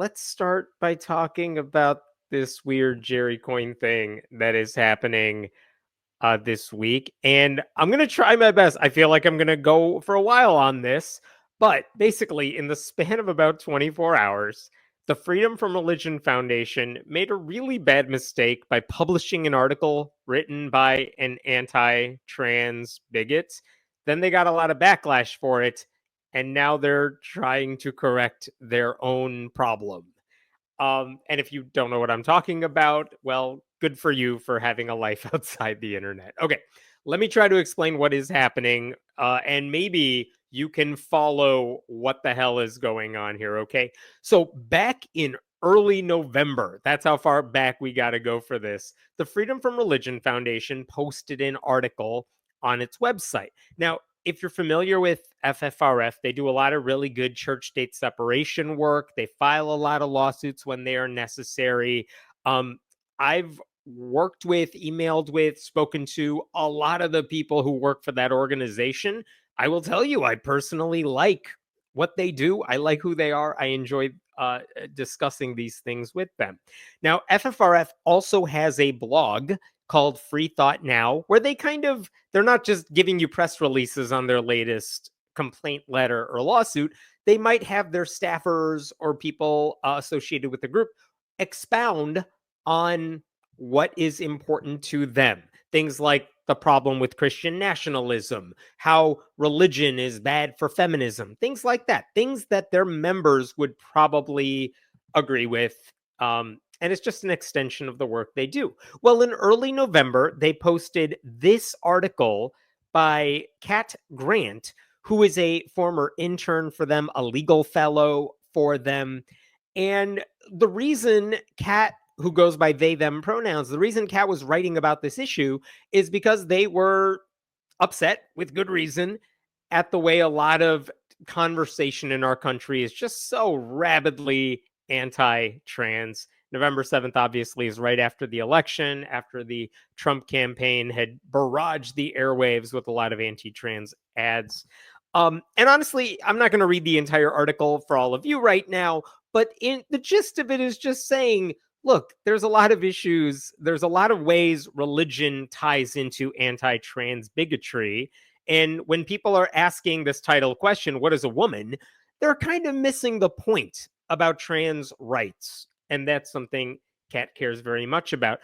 let's start by talking about this weird Jerry Coyne thing that is happening this week. And I'm going to try my best. I feel like I'm going to go for a while on this. But basically, in the span of about 24 hours, the Freedom from Religion Foundation made a really bad mistake by publishing an article written by an anti trans bigot. Then they got a lot of backlash for it. And now they're trying to correct their own problem. And if you don't know what I'm talking about, well, good for you for having a life outside the internet. Okay, let me try to explain what is happening, and maybe you can follow what the hell is going on here, okay? So, back in early November, that's how far back we got to go for this, the Freedom from Religion Foundation posted an article on its website. Now, if you're familiar with FFRF, they do a lot of really good church state separation work. They file a lot of lawsuits when they are necessary. I've worked with, emailed with, spoken to a lot of the people who work for that organization. I will tell you, I personally like what they do. I like who they are. I enjoy discussing these things with them. Now, FFRF also has a blog called Free Thought Now, where they're not just giving you press releases on their latest complaint letter or lawsuit. They might have their staffers or people associated with the group expound on what is important to them. Things like the problem with Christian nationalism, how religion is bad for feminism, things like that, things that their members would probably agree with. And it's just an extension of the work they do. Well, in early November, they posted this article by Kat Grant, who is a former intern for them, a legal fellow for them. And the reason Kat, who goes by they, them pronouns, the reason Kat was writing about this issue is because they were upset, with good reason, at the way a lot of conversation in our country is just so rabidly anti-trans. November 7th, obviously, is right after the election, after the Trump campaign had barraged the airwaves with a lot of anti-trans ads. And honestly, I'm not going to read the entire article for all of you right now, but the gist of it is just saying, look, there's a lot of issues. There's a lot of ways religion ties into anti-trans bigotry. And when people are asking this title question, what is a woman? They're kind of missing the point about trans rights. And that's something Kat cares very much about.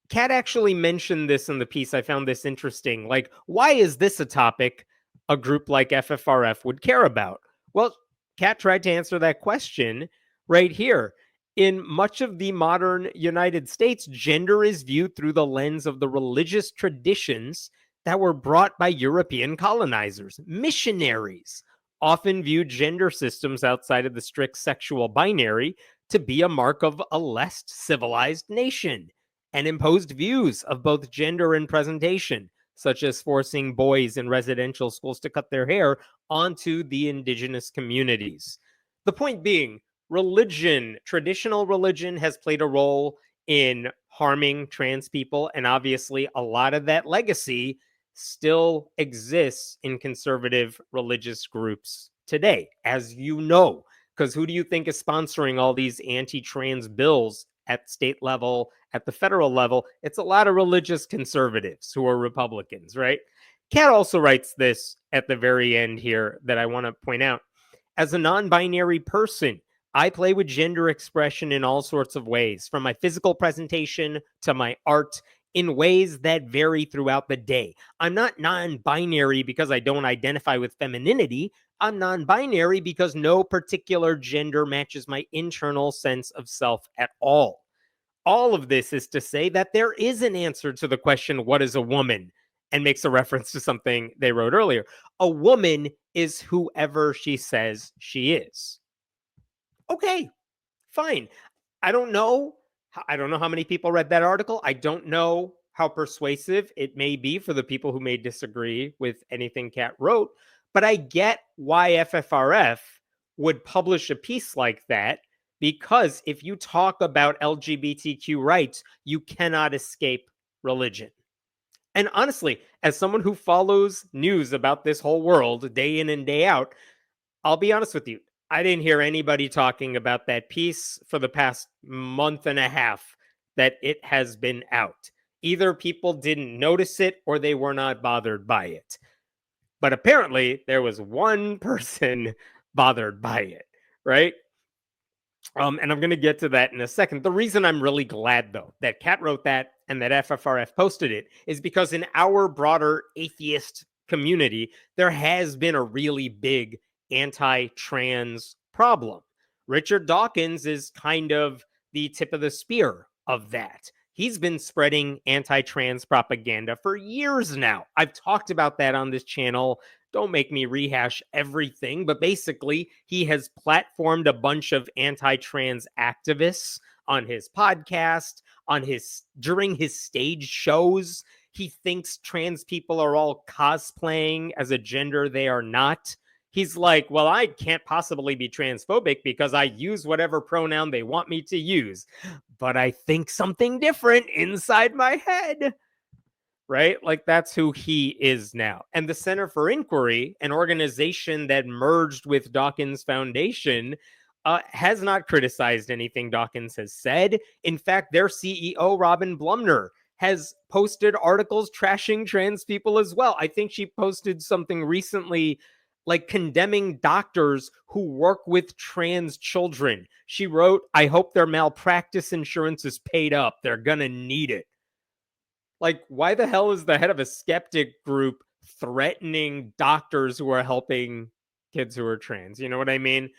Kat actually mentioned this in the piece. I found this interesting. Like, why is this a topic a group like FFRF would care about? Well, Kat tried to answer that question right here. In much of the modern United States, gender is viewed through the lens of the religious traditions that were brought by European colonizers. Missionaries often viewed gender systems outside of the strict sexual binary to be a mark of a less civilized nation, and imposed views of both gender and presentation, such as forcing boys in residential schools to cut their hair, onto the indigenous communities. The point being, religion, traditional religion, has played a role in harming trans people, and obviously a lot of that legacy still exists in conservative religious groups today, as you know. Because who do you think is sponsoring all these anti-trans bills at state level, at the federal level? It's a lot of religious conservatives who are Republicans, right? Kat also writes this at the very end here that I want to point out. As a non-binary person, I play with gender expression in all sorts of ways, from my physical presentation to my art, in ways that vary throughout the day. I'm not non-binary because I don't identify with femininity. I'm non-binary because no particular gender matches my internal sense of self at all. All of this is to say that there is an answer to the question, what is a woman? And makes a reference to something they wrote earlier. A woman is whoever she says she is. Okay, fine. I don't know. I don't know how many people read that article. I don't know how persuasive it may be for the people who may disagree with anything Kat wrote, but I get why FFRF would publish a piece like that, because if you talk about LGBTQ rights, you cannot escape religion. And honestly, as someone who follows news about this whole world day in and day out, I'll be honest with you. I didn't hear anybody talking about that piece for the past month and a half that it has been out. Either people didn't notice it or they were not bothered by it. But apparently, there was one person bothered by it, right? And I'm going to get to that in a second. The reason I'm really glad, though, that Kat wrote that and that FFRF posted it is because in our broader atheist community, there has been a really big anti-trans problem. Richard Dawkins is kind of the tip of the spear of that. He's been spreading anti-trans propaganda for years now. I've talked about that on this channel. Don't make me rehash everything, but basically, he has platformed a bunch of anti-trans activists on his podcast, during his stage shows. He thinks trans people are all cosplaying as a gender they are not. He's like, well, I can't possibly be transphobic because I use whatever pronoun they want me to use, but I think something different inside my head. Right? Like that's who he is now. And the Center for Inquiry, an organization that merged with Dawkins Foundation, has not criticized anything Dawkins has said. In fact, their CEO, Robin Blunder, has posted articles trashing trans people as well. I think she posted something recently like condemning doctors who work with trans children. She wrote, I hope their malpractice insurance is paid up. They're going to need it. Like, why the hell is the head of a skeptic group threatening doctors who are helping kids who are trans? You know what I mean?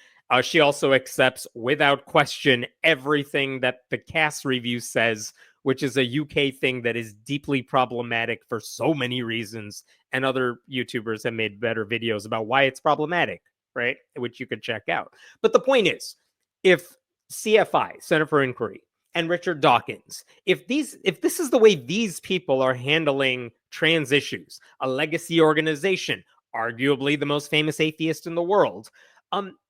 She also accepts without question everything that the Cass review says, which is a UK thing that is deeply problematic for so many reasons. And other YouTubers have made better videos about why it's problematic, right? Which you could check out. But the point is, if CFI, Center for Inquiry, and Richard Dawkins, if this is the way these people are handling trans issues, a legacy organization, arguably the most famous atheist in the world,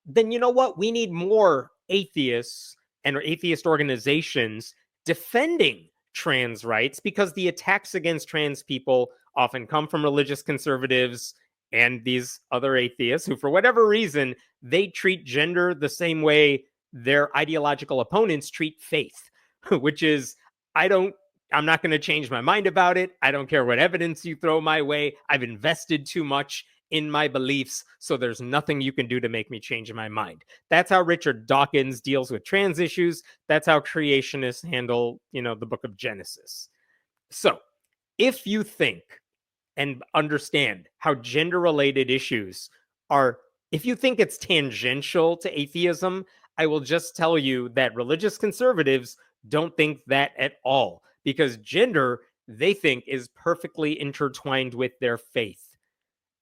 then you know what? We need more atheists and atheist organizations defending trans rights, because the attacks against trans people often come from religious conservatives and these other atheists who, for whatever reason, they treat gender the same way their ideological opponents treat faith. Which is, I'm not going to change my mind about it. I don't care what evidence you throw my way. I've invested too much in my beliefs, so there's nothing you can do to make me change my mind. That's how Richard Dawkins deals with trans issues. That's how creationists handle, the book of Genesis. So, if you think and understand how gender-related issues are, if you think it's tangential to atheism, I will just tell you that religious conservatives don't think that at all, because gender, they think, is perfectly intertwined with their faith.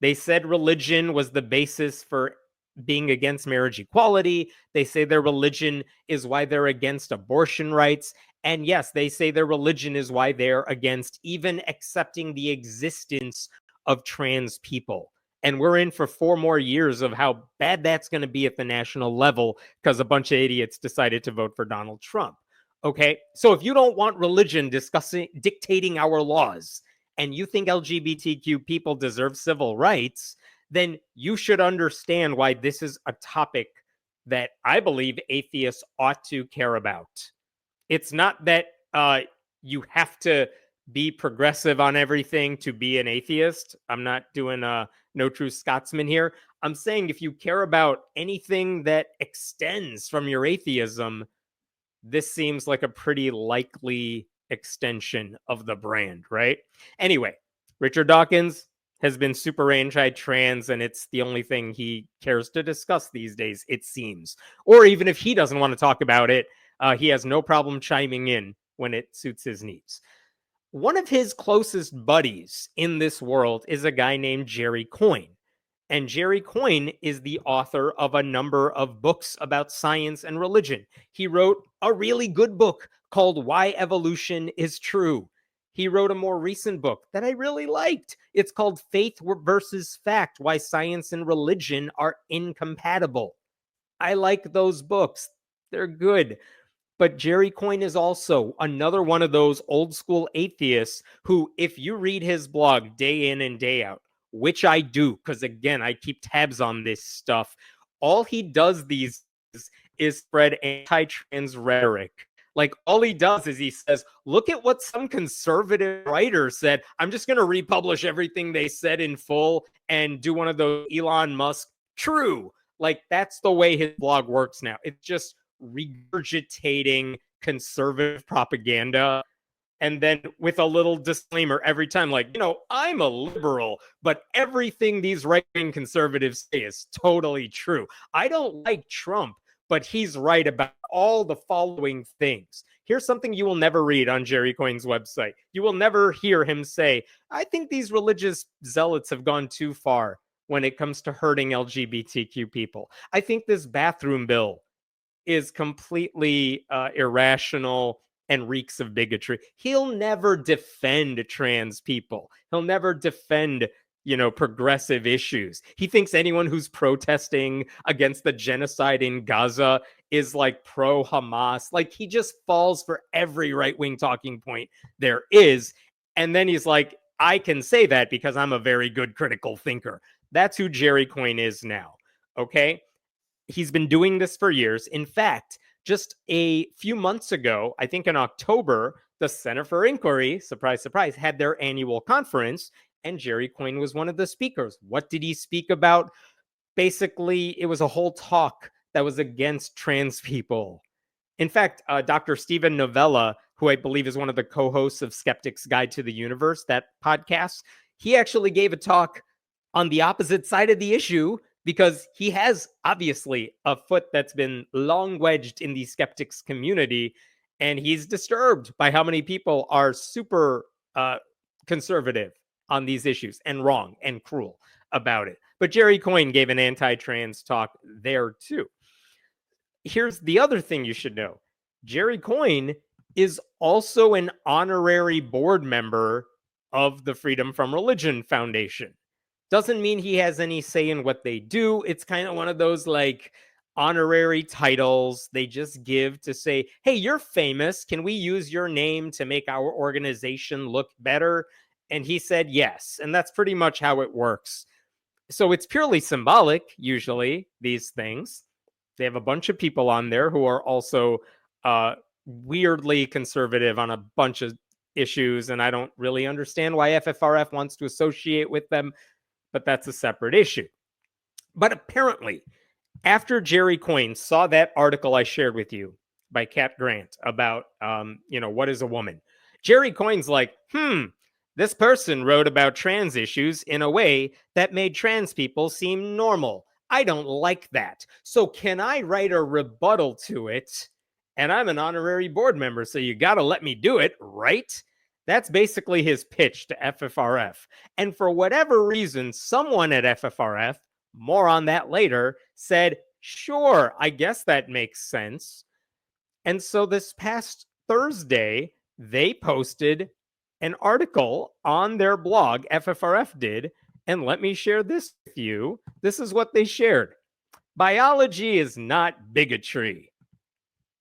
They said religion was the basis for being against marriage equality. They say their religion is why they're against abortion rights. And yes, they say their religion is why they're against even accepting the existence of trans people. And we're in for 4 more years of how bad that's going to be at the national level because a bunch of idiots decided to vote for Donald Trump. Okay, so if you don't want religion dictating our laws, and you think LGBTQ people deserve civil rights, then you should understand why this is a topic that I believe atheists ought to care about. It's not that you have to be progressive on everything to be an atheist. I'm not doing a No True Scotsman here. I'm saying if you care about anything that extends from your atheism, this seems like a pretty likely extension of the brand, right? Anyway, Richard Dawkins has been super anti-trans, and it's the only thing he cares to discuss these days, it seems. Or even if he doesn't want to talk about it, he has no problem chiming in when it suits his needs. One of his closest buddies in this world is a guy named Jerry Coyne. And Jerry Coyne is the author of a number of books about science and religion. He wrote a really good book called Why Evolution is True. He wrote a more recent book that I really liked. It's called Faith versus Fact: Why Science and Religion Are Incompatible. I like those books. They're good. But Jerry Coyne is also another one of those old school atheists who, if you read his blog day in and day out, which I do, because again, I keep tabs on this stuff, all he does these is spread anti-trans rhetoric. Like, all he does is he says, look at what some conservative writer said. I'm just going to republish everything they said in full and do one of those Elon Musk true. Like, that's the way his blog works now. It's just regurgitating conservative propaganda, and then with a little disclaimer every time, like, I'm a liberal, but everything these right-wing conservatives say is totally true. I don't like Trump, but he's right about all the following things. Here's something you will never read on Jerry Coyne's website. You will never hear him say, I think these religious zealots have gone too far when it comes to hurting LGBTQ people. I think this bathroom bill is completely irrational and reeks of bigotry. He'll never defend trans people. He'll never defend, progressive issues. He thinks anyone who's protesting against the genocide in Gaza is like pro Hamas. Like, he just falls for every right-wing talking point there is. And then he's like, I can say that because I'm a very good critical thinker. That's who Jerry Coyne is now. Okay. He's been doing this for years. In fact, just a few months ago, I think in October, the Center for Inquiry, surprise, surprise, had their annual conference, and Jerry Coyne was one of the speakers. What did he speak about? Basically, it was a whole talk that was against trans people. In fact, Dr. Stephen Novella, who I believe is one of the co-hosts of Skeptic's Guide to the Universe, that podcast, he actually gave a talk on the opposite side of the issue, because he has obviously a foot that's been long wedged in the skeptics community, and he's disturbed by how many people are super conservative on these issues and wrong and cruel about it. But Jerry Coyne gave an anti-trans talk there too. Here's the other thing you should know. Jerry Coyne is also an honorary board member of the Freedom from Religion Foundation. Doesn't mean he has any say in what they do. It's kind of one of those like honorary titles they just give to say, hey, you're famous. Can we use your name to make our organization look better? And he said yes. And that's pretty much how it works. So it's purely symbolic, usually, these things. They have a bunch of people on there who are also weirdly conservative on a bunch of issues. And I don't really understand why FFRF wants to associate with them, but that's a separate issue. But apparently, after Jerry Coyne saw that article I shared with you by Kat Grant about, what is a woman? Jerry Coyne's like, this person wrote about trans issues in a way that made trans people seem normal. I don't like that. So can I write a rebuttal to it? And I'm an honorary board member, so you got to let me do it, right? That's basically his pitch to FFRF. And for whatever reason, someone at FFRF, more on that later, said, sure, I guess that makes sense. And so this past Thursday, they posted an article on their blog, FFRF did, and let me share this with you. This is what they shared. Biology is not bigotry.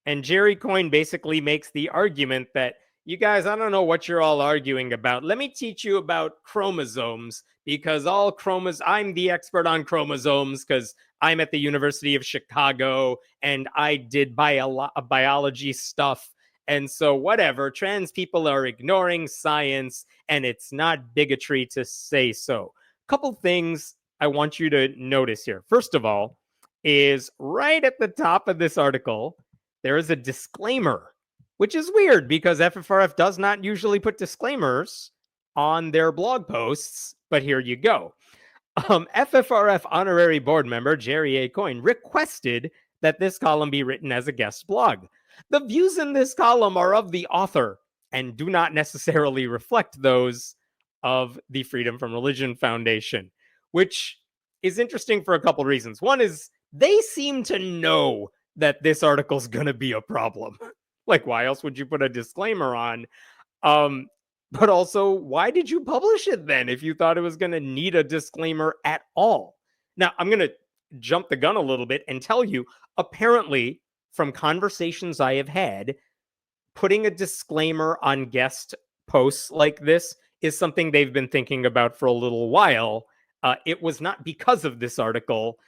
And Jerry Coyne basically makes the argument that, you guys, I don't know what you're all arguing about. Let me teach you about chromosomes, because I'm the expert on chromosomes because I'm at the University of Chicago and I did biology stuff. And so whatever, trans people are ignoring science and it's not bigotry to say so. Couple things I want you to notice here. First of all, is right at the top of this article, there is a disclaimer, which is weird because FFRF does not usually put disclaimers on their blog posts, but here you go. FFRF honorary board member Jerry A. Coyne requested that this column be written as a guest blog. The views in this column are of the author and do not necessarily reflect those of the Freedom from Religion Foundation, which is interesting for a couple reasons. One is they seem to know that this article's going to be a problem. Like, why else would you put a disclaimer on? But also, why did you publish it then if you thought it was going to need a disclaimer at all? Now, I'm going to jump the gun a little bit and tell you, apparently, from conversations I have had, putting a disclaimer on guest posts like this is something they've been thinking about for a little while. It was not because of this article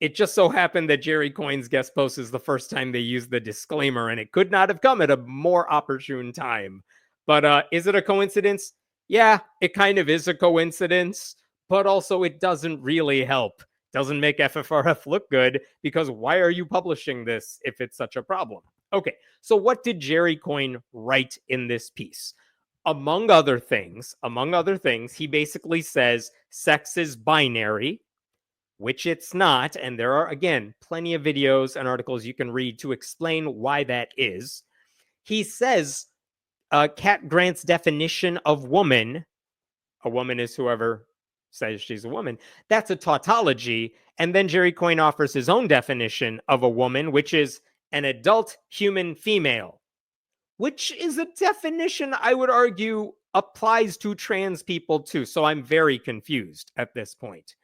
It just so happened that Jerry Coyne's guest post is the first time they used the disclaimer, and it could not have come at a more opportune time. But is it a coincidence? Yeah, it kind of is a coincidence, but also it doesn't really help. Doesn't make FFRF look good, because why are you publishing this if it's such a problem? Okay, so what did Jerry Coyne write in this piece? Among other things, he basically says sex is binary, which it's not. And there are, again, plenty of videos and articles you can read to explain why that is. He says Cat Grant's definition of woman, a woman is whoever says she's a woman, that's a tautology. And then Jerry Coyne offers his own definition of a woman, which is an adult human female, which is a definition I would argue applies to trans people too. So I'm very confused at this point.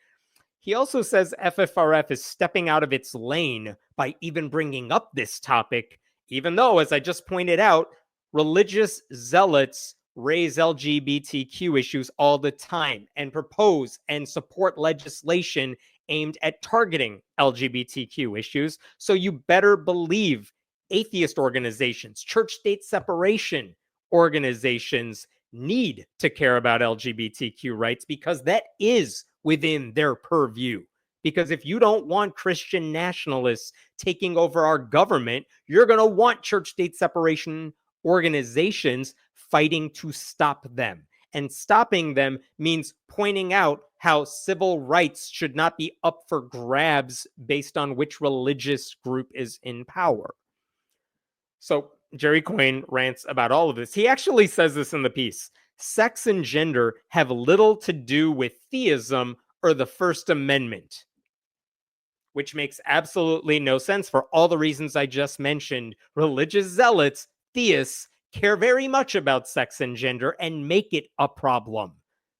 He also says FFRF is stepping out of its lane by even bringing up this topic, even though, as I just pointed out, religious zealots raise LGBTQ issues all the time and propose and support legislation aimed at targeting LGBTQ issues. So you better believe atheist organizations, church state separation organizations need to care about LGBTQ rights, because that is within their purview. Because if you don't want Christian nationalists taking over our government, you're going to want church state separation organizations fighting to stop them. And stopping them means pointing out how civil rights should not be up for grabs based on which religious group is in power. So Jerry Coyne rants about all of this. He actually says this in the piece. Sex and gender have little to do with theism or the First Amendment, which makes absolutely no sense for all the reasons I just mentioned. Religious zealots, theists, care very much about sex and gender and make it a problem.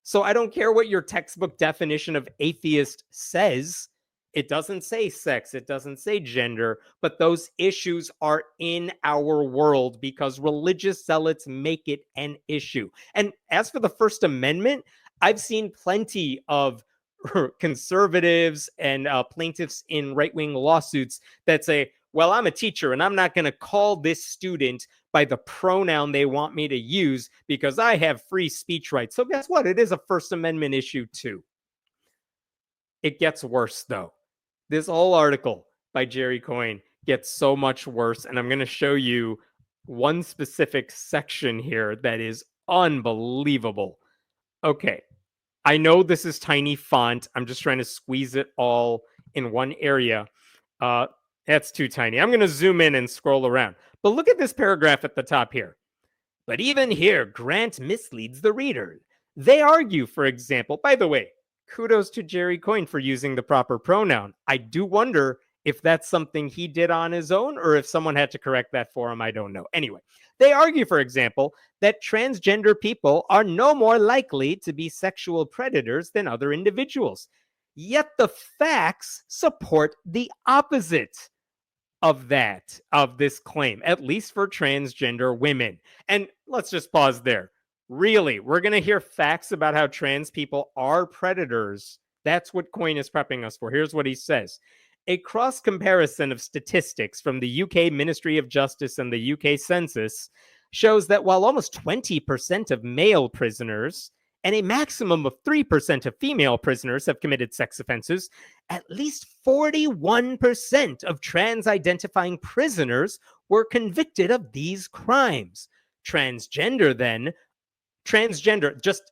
So I don't care what your textbook definition of atheist says. It doesn't say sex, it doesn't say gender, but those issues are in our world because religious zealots make it an issue. And as for the First Amendment, I've seen plenty of conservatives and plaintiffs in right-wing lawsuits that say, well, I'm a teacher and I'm not going to call this student by the pronoun they want me to use because I have free speech rights. So guess what? It is a First Amendment issue too. It gets worse, though. This whole article by Jerry Coyne gets so much worse, and I'm going to show you one specific section here that is unbelievable. Okay, I know this is tiny font. I'm just trying to squeeze it all in one area. That's too tiny. I'm going to zoom in and scroll around. But look at this paragraph at the top here. But even here, Grant misleads the reader. They argue, for example, by the way, kudos to Jerry Coyne for using the proper pronoun. I do wonder if that's something he did on his own or if someone had to correct that for him. I don't know. Anyway, they argue, for example, that transgender people are no more likely to be sexual predators than other individuals. Yet the facts support the opposite of this claim, at least for transgender women. And let's just pause there. Really, we're going to hear facts about how trans people are predators. That's what Coyne is prepping us for. Here's what he says. A cross comparison of statistics from the UK Ministry of Justice and the UK Census shows that while almost 20% of male prisoners and a maximum of 3% of female prisoners have committed sex offenses, at least 41% of trans-identifying prisoners were convicted of these crimes. Transgender,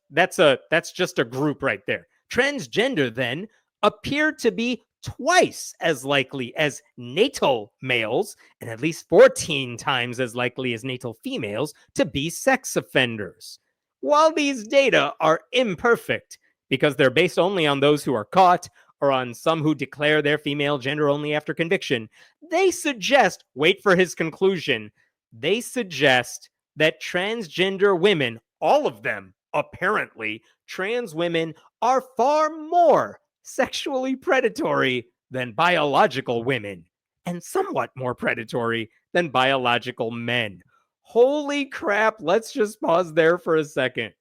that's just a group right there. Transgender, then, appear to be twice as likely as natal males and at least 14 times as likely as natal females to be sex offenders. While these data are imperfect because they're based only on those who are caught or on some who declare their female gender only after conviction, they suggest, wait for his conclusion, they suggest that transgender women, all of them, apparently, trans women are far more sexually predatory than biological women and somewhat more predatory than biological men. Holy crap, let's just pause there for a second.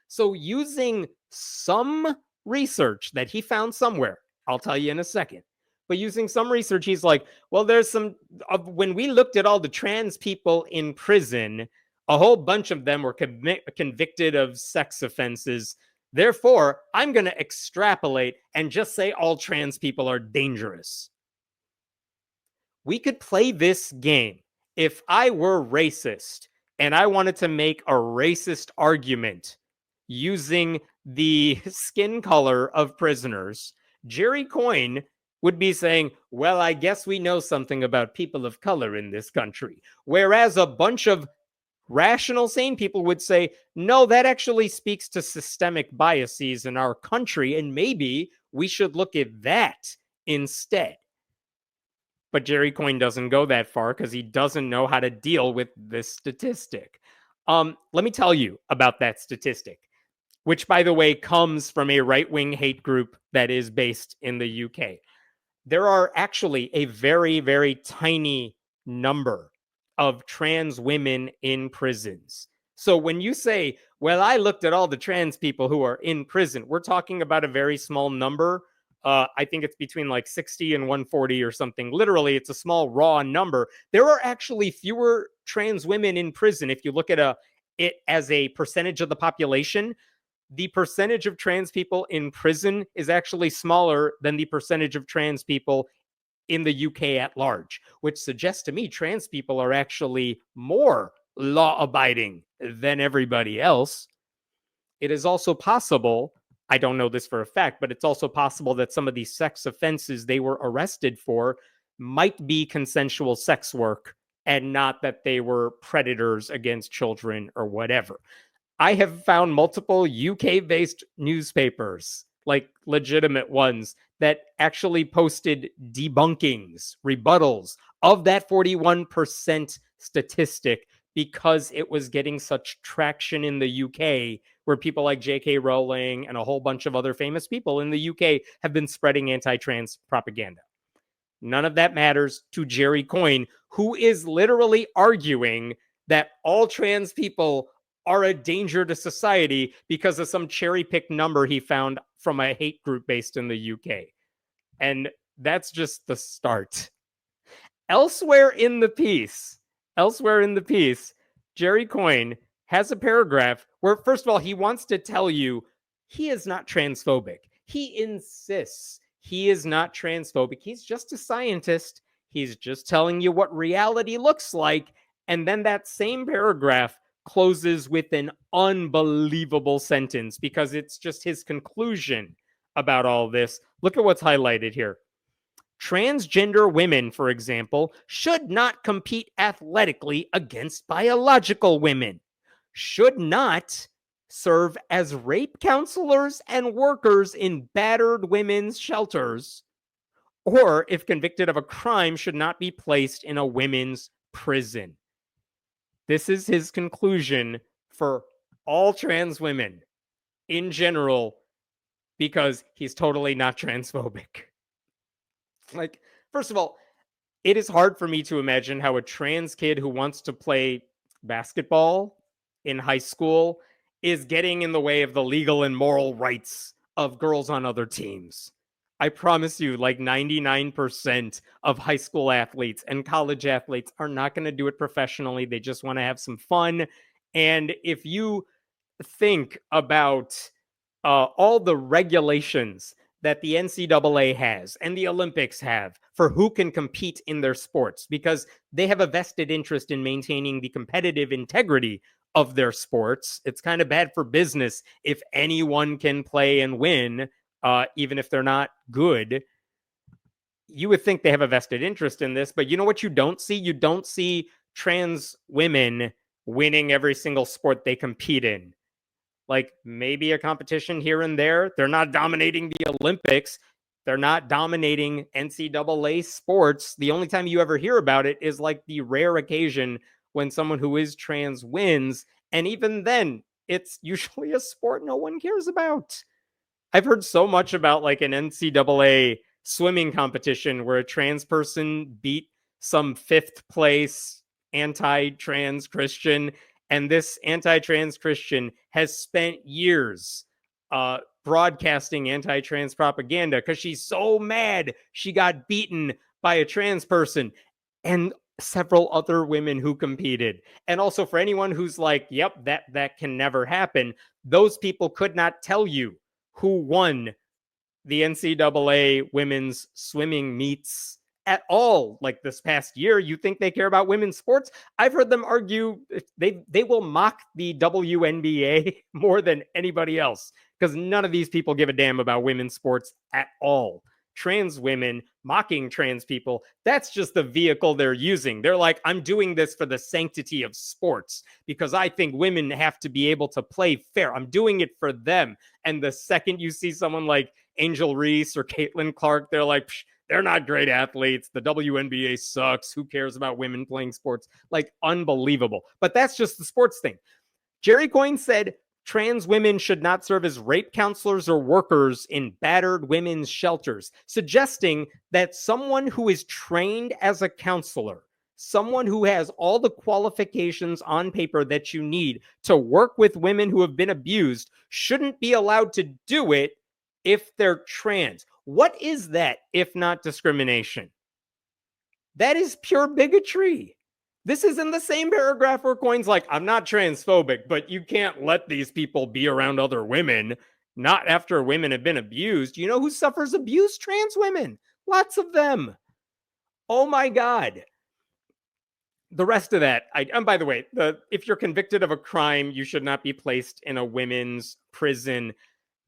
So using some research that he found somewhere, I'll tell you in a second, But using some research, he's like, well, there's some, when we looked at all the trans people in prison, a whole bunch of them were convicted of sex offenses. Therefore, I'm going to extrapolate and just say all trans people are dangerous. We could play this game if I were racist and I wanted to make a racist argument using the skin color of prisoners. Jerry Coyne would be saying, well, I guess we know something about people of color in this country. Whereas a bunch of rational, sane people would say, no, that actually speaks to systemic biases in our country, and maybe we should look at that instead. But Jerry Coyne doesn't go that far because he doesn't know how to deal with this statistic. Let me tell you about that statistic, which, by the way, comes from a right-wing hate group that is based in the UK. There are actually a very, very tiny number of trans women in prisons. So when you say, well, I looked at all the trans people who are in prison, we're talking about a very small number. I think it's between like 60 and 140 or something. Literally, it's a small raw number. There are actually fewer trans women in prison. If you look at it as a percentage of the population, the percentage of trans people in prison is actually smaller than the percentage of trans people in the UK at large, which suggests to me trans people are actually more law abiding than everybody else. It is also possible, I don't know this for a fact, but it's also possible that some of these sex offenses they were arrested for might be consensual sex work and not that they were predators against children or whatever. I have found multiple UK-based newspapers, like legitimate ones, that actually posted debunkings, rebuttals of that 41% statistic because it was getting such traction in the UK, where people like J.K. Rowling and a whole bunch of other famous people in the UK have been spreading anti-trans propaganda. None of that matters to Jerry Coyne, who is literally arguing that all trans people are a danger to society because of some cherry-picked number he found from a hate group based in the UK. And that's just the start. Elsewhere in the piece, Jerry Coyne has a paragraph where, first of all, he wants to tell you he is not transphobic. He insists he is not transphobic. He's just a scientist. He's just telling you what reality looks like. And then that same paragraph closes with an unbelievable sentence because it's just his conclusion about all this. Look at what's highlighted here. Transgender women, for example, should not compete athletically against biological women, should not serve as rape counselors and workers in battered women's shelters, or if convicted of a crime, should not be placed in a women's prison. This is his conclusion for all trans women in general, because he's totally not transphobic. Like, first of all, it is hard for me to imagine how a trans kid who wants to play basketball in high school is getting in the way of the legal and moral rights of girls on other teams. I promise you, like 99% of high school athletes and college athletes are not going to do it professionally. They just want to have some fun. And if you think about all the regulations that the NCAA has and the Olympics have for who can compete in their sports, because they have a vested interest in maintaining the competitive integrity of their sports. It's kind of bad for business if anyone can play and win, even if they're not good. You would think they have a vested interest in this, but you know what you don't see? You don't see trans women winning every single sport they compete in. Like maybe a competition here and there. They're not dominating the Olympics. They're not dominating NCAA sports. The only time you ever hear about it is like the rare occasion when someone who is trans wins. And even then, it's usually a sport no one cares about. I've heard so much about like an NCAA swimming competition where a trans person beat some fifth place anti-trans Christian, and this anti-trans Christian has spent years broadcasting anti-trans propaganda because she's so mad she got beaten by a trans person, and several other women who competed. And also for anyone who's like, yep, that can never happen, those people could not tell you who won the NCAA women's swimming meets at all, like this past year. You think they care about women's sports? I've heard them argue they will mock the WNBA more than anybody else because none of these people give a damn about women's sports at all. Trans women mocking trans people, that's just the vehicle they're using. They're like, I'm doing this for the sanctity of sports because I think women have to be able to play fair. I'm doing it for them. And the second you see someone like Angel Reese or Caitlin Clark, they're like, they're not great athletes. The WNBA sucks. Who cares about women playing sports? Like, unbelievable. But that's just the sports thing. Jerry Coyne said trans women should not serve as rape counselors or workers in battered women's shelters, suggesting that someone who is trained as a counselor, someone who has all the qualifications on paper that you need to work with women who have been abused, shouldn't be allowed to do it if they're trans. What is that if not discrimination? That is pure bigotry. This is in the same paragraph where Coyne's like, I'm not transphobic, but you can't let these people be around other women, not after women have been abused. You know who suffers abuse? Trans women. Lots of them. Oh my God. The rest of that, and by the way, if you're convicted of a crime, you should not be placed in a women's prison.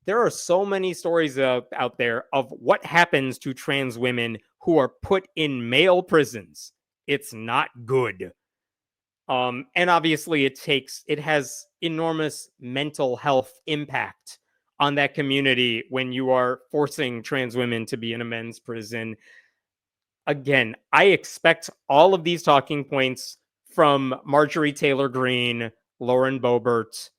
There are so many stories out there of what happens to trans women who are put in male prisons. It's not good. And obviously it has enormous mental health impact on that community when you are forcing trans women to be in a men's prison. Again, I expect all of these talking points from Marjorie Taylor Greene, Lauren Boebert,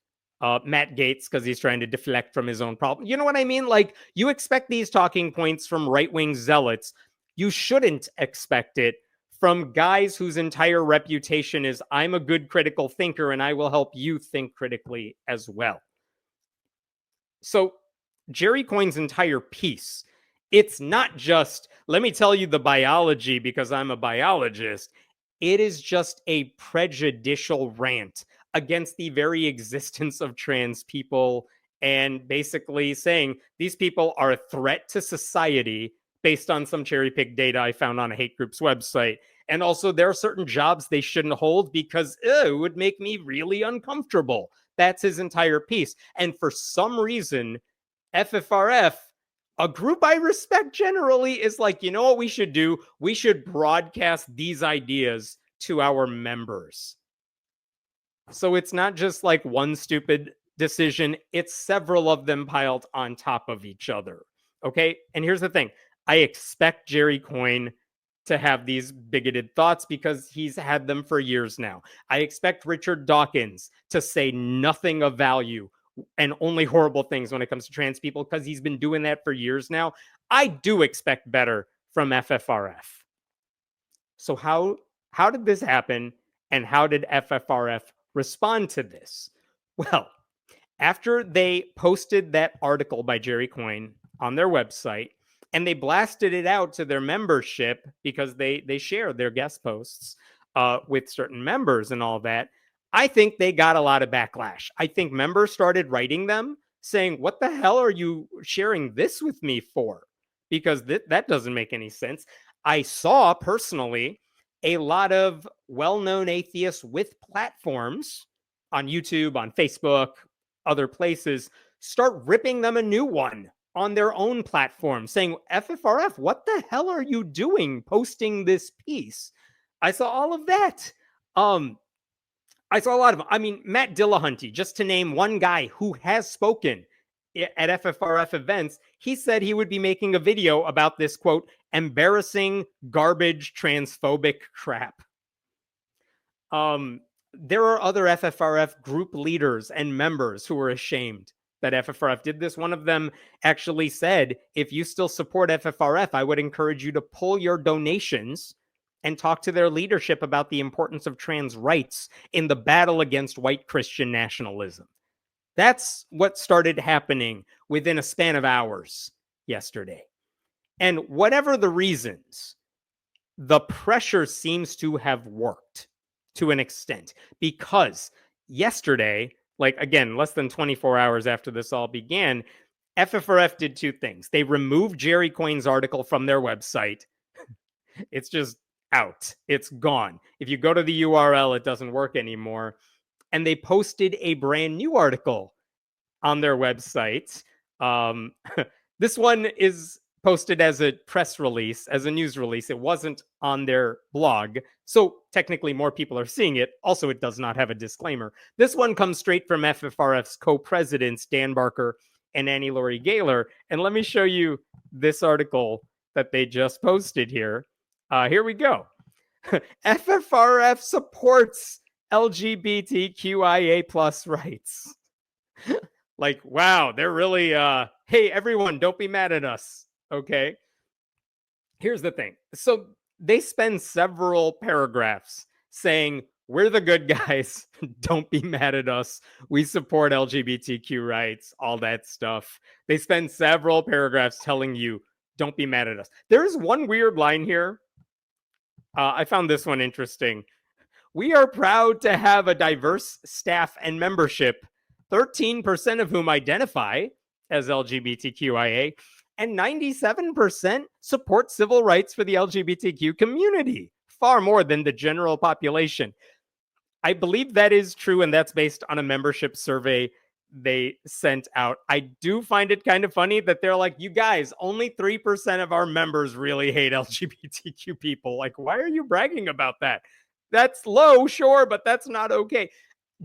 Matt Gaetz, because he's trying to deflect from his own problem. You know what I mean? Like, you expect these talking points from right-wing zealots. You shouldn't expect it from guys whose entire reputation is, I'm a good critical thinker and I will help you think critically as well. So Jerry Coyne's entire piece, it's not just, let me tell you the biology because I'm a biologist. It is just a prejudicial rant against the very existence of trans people and basically saying these people are a threat to society based on some cherry picked data I found on a hate group's website. And also, there are certain jobs they shouldn't hold because it would make me really uncomfortable. That's his entire piece. And for some reason, FFRF, a group I respect generally, is like, you know what we should do? We should broadcast these ideas to our members. So it's not just like one stupid decision, it's several of them piled on top of each other. Okay? And here's the thing. I expect Jerry Coyne to have these bigoted thoughts because he's had them for years now. I expect Richard Dawkins to say nothing of value and only horrible things when it comes to trans people because he's been doing that for years now. I do expect better from FFRF. So how did this happen and how did FFRF respond to this? Well, after they posted that article by Jerry Coyne on their website and they blasted it out to their membership because they share their guest posts with certain members and all that, I think they got a lot of backlash. I think members started writing them saying, what the hell are you sharing this with me for? Because that doesn't make any sense. I saw personally a lot of well-known atheists with platforms on YouTube, on Facebook, other places, start ripping them a new one on their own platform, saying, FFRF, what the hell are you doing posting this piece? I saw all of that. I saw a lot of them. I mean, Matt Dillahunty, just to name one guy who has spoken at FFRF events, he said he would be making a video about this, quote, embarrassing, garbage, transphobic crap. There are other FFRF group leaders and members who are ashamed that FFRF did this. One of them actually said, if you still support FFRF, I would encourage you to pull your donations and talk to their leadership about the importance of trans rights in the battle against white Christian nationalism. That's what started happening within a span of hours yesterday. And whatever the reasons, the pressure seems to have worked to an extent, because yesterday, like again, less than 24 hours after this all began, FFRF did two things. They removed Jerry Coyne's article from their website. It's just out. It's gone. If you go to the URL, it doesn't work anymore. And they posted a brand new article on their website. Um, this one is posted as a press release, as a news release. It wasn't on their blog. So technically more people are seeing it. Also, it does not have a disclaimer. This one comes straight from FFRF's co-presidents, Dan Barker and Annie Laurie Gaylor. And let me show you this article that they just posted here. Here we go. FFRF supports LGBTQIA plus rights. Like, wow, they're really, hey, everyone, don't be mad at us. Okay. Here's the thing. So they spend several paragraphs saying, we're the good guys. Don't be mad at us. We support LGBTQ rights, all that stuff. They spend several paragraphs telling you, don't be mad at us. There's one weird line here. I found this one interesting. We are proud to have a diverse staff and membership, 13% of whom identify as LGBTQIA, and 97% support civil rights for the LGBTQ community, far more than the general population. I believe that is true, and that's based on a membership survey they sent out. I do find it kind of funny that they're like, you guys, only 3% of our members really hate LGBTQ people. Like, why are you bragging about that? That's low, sure, but that's not okay.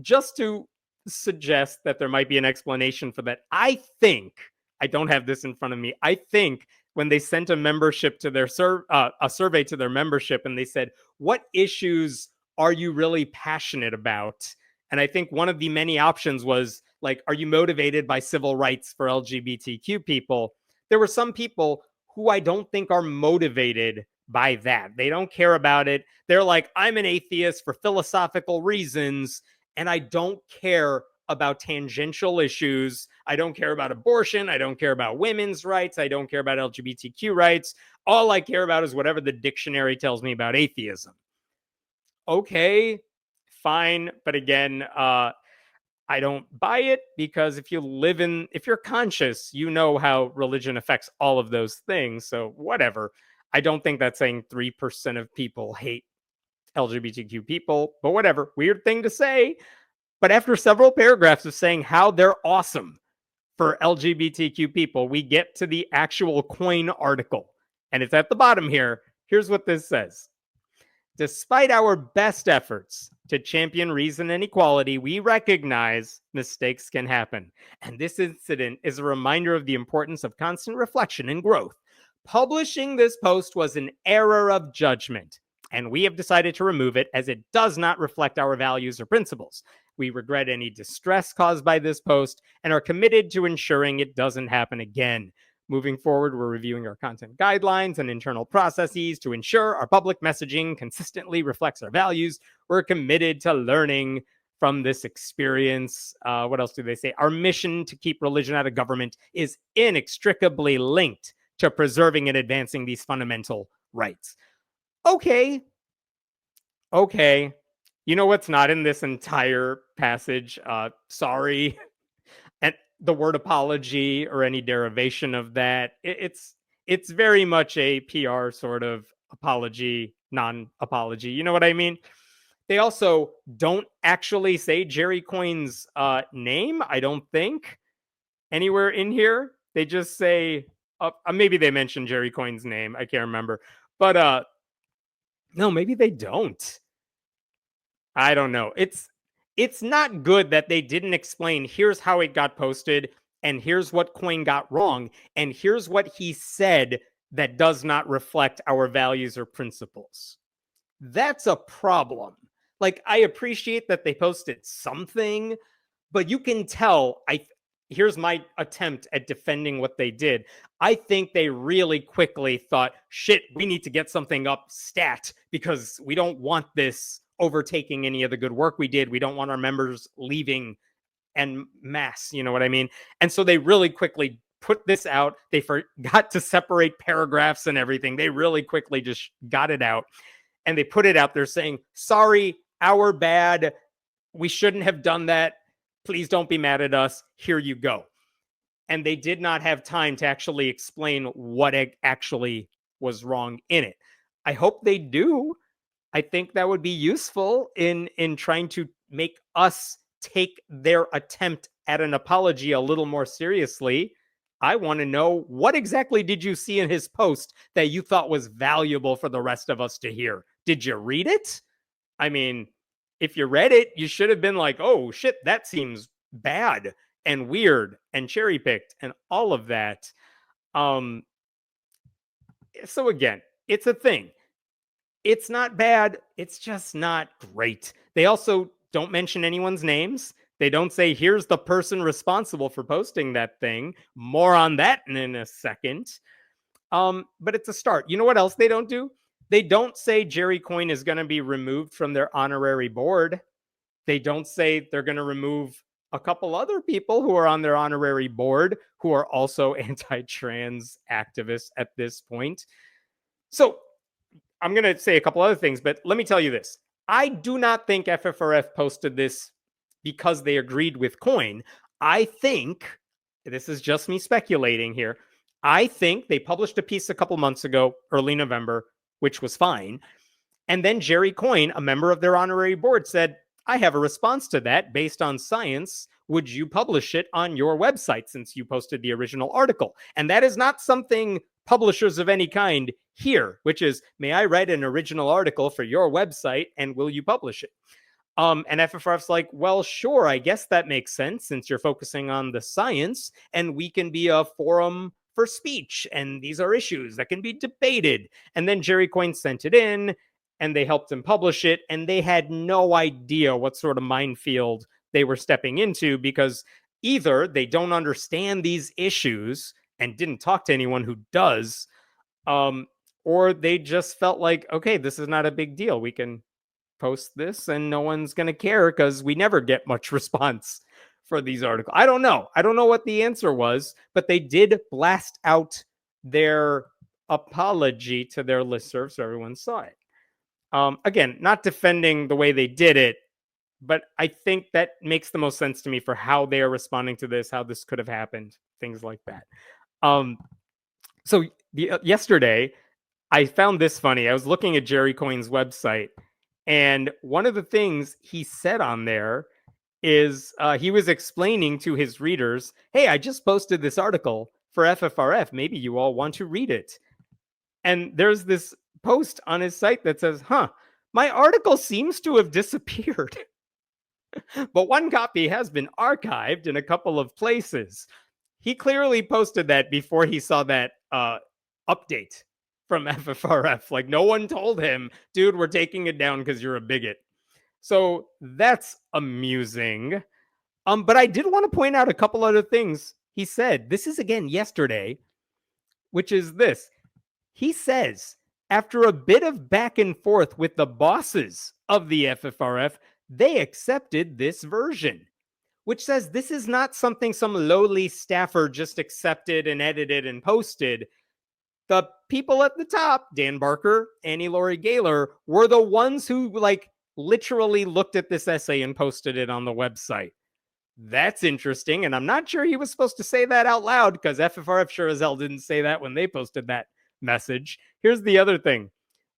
Just to suggest that there might be an explanation for that, I think, I don't have this in front of me, I think when they sent a membership to their a survey to their membership, and they said, what issues are you really passionate about? And I think one of the many options was like, are you motivated by civil rights for LGBTQ people? There were some people who I don't think are motivated by that. They don't care about it. They're like, I'm an atheist for philosophical reasons, and I don't care about tangential issues. I don't care about abortion. I don't care about women's rights. I don't care about LGBTQ rights. All I care about is whatever the dictionary tells me about atheism. Okay, fine. But again, I don't buy it, because if you're conscious, you know how religion affects all of those things. So whatever. I don't think that's saying 3% of people hate LGBTQ people, but whatever. Weird thing to say. But after several paragraphs of saying how they're awesome for LGBTQ people, we get to the actual Coyne article. And it's at the bottom here. Here's what this says. Despite our best efforts to champion reason and equality, we recognize mistakes can happen. And this incident is a reminder of the importance of constant reflection and growth. Publishing this post was an error of judgment, and we have decided to remove it as it does not reflect our values or principles. We regret any distress caused by this post and are committed to ensuring it doesn't happen again. Moving forward, we're reviewing our content guidelines and internal processes to ensure our public messaging consistently reflects our values. We're committed to learning from this experience. What else do they say? Our mission to keep religion out of government is inextricably linked to preserving and advancing these fundamental rights. Okay. You know what's not in this entire passage? Sorry. And the word apology or any derivation of that, it's very much a PR sort of apology, non-apology. You know what I mean? They also don't actually say Jerry Coyne's name, I don't think, anywhere in here. They just say, maybe they mention Jerry Coyne's name. I can't remember. But no, maybe they don't. I don't know. It's not good that they didn't explain, here's how it got posted, and here's what Coyne got wrong, and here's what he said that does not reflect our values or principles. That's a problem. Like, I appreciate that they posted something, but you can tell, here's my attempt at defending what they did. I think they really quickly thought, shit, we need to get something up stat because we don't want this overtaking any of the good work we did. We don't want our members leaving en masse, you know what I mean? And so they really quickly put this out. They forgot to separate paragraphs and everything. They really quickly just got it out, and they put it out there saying, sorry, our bad. We shouldn't have done that. Please don't be mad at us. Here you go. And they did not have time to actually explain what actually was wrong in it. I hope they do. I think that would be useful in trying to make us take their attempt at an apology a little more seriously. I want to know, what exactly did you see in his post that you thought was valuable for the rest of us to hear? Did you read it? I mean, if you read it, you should have been like, oh shit, that seems bad and weird and cherry picked and all of that. So again, it's a thing. It's not bad. It's just not great. They also don't mention anyone's names. They don't say, here's the person responsible for posting that thing. More on that in a second. But it's a start. You know what else they don't do? They don't say Jerry Coyne is going to be removed from their honorary board. They don't say they're going to remove a couple other people who are on their honorary board who are also anti-trans activists at this point. So I'm going to say a couple other things, but let me tell you this. I do not think FFRF posted this because they agreed with Coyne. I think, this is just me speculating here, I think they published a piece a couple months ago, early November, which was fine. And then Jerry Coyne, a member of their honorary board, said, I have a response to that based on science. Would you publish it on your website since you posted the original article? And that is not something publishers of any kind hear, which is, may I write an original article for your website and will you publish it? And FFRF's like, well, sure, I guess that makes sense since you're focusing on the science and we can be a forum for speech and these are issues that can be debated. And then Jerry Coyne sent it in and they helped him publish it, and they had no idea what sort of minefield they were stepping into, because either they don't understand these issues and didn't talk to anyone who does, or they just felt like, okay, this is not a big deal. We can post this and no one's going to care because we never get much response for these articles. I don't know. I don't know what the answer was, but they did blast out their apology to their listserv so everyone saw it. Again, not defending the way they did it, but I think that makes the most sense to me for how they are responding to this, how this could have happened, things like that. So yesterday, I found this funny. I was looking at Jerry Coyne's website, and one of the things he said on there is he was explaining to his readers, hey, I just posted this article for FFRF. Maybe you all want to read it. And there's this post on his site that says, my article seems to have disappeared. But one copy has been archived in a couple of places. He clearly posted that before he saw that update from FFRF. Like, no one told him, dude, we're taking it down because you're a bigot. So that's amusing. But I did want to point out a couple other things he said. This is, again, yesterday, which is this. He says, after a bit of back and forth with the bosses of the FFRF, they accepted this version, which says this is not something some lowly staffer just accepted and edited and posted. The people at the top, Dan Barker, Annie Laurie Gaylor, were the ones who literally looked at this essay and posted it on the website. That's interesting, and I'm not sure he was supposed to say that out loud because FFRF sure as hell didn't say that when they posted that message. Here's the other thing.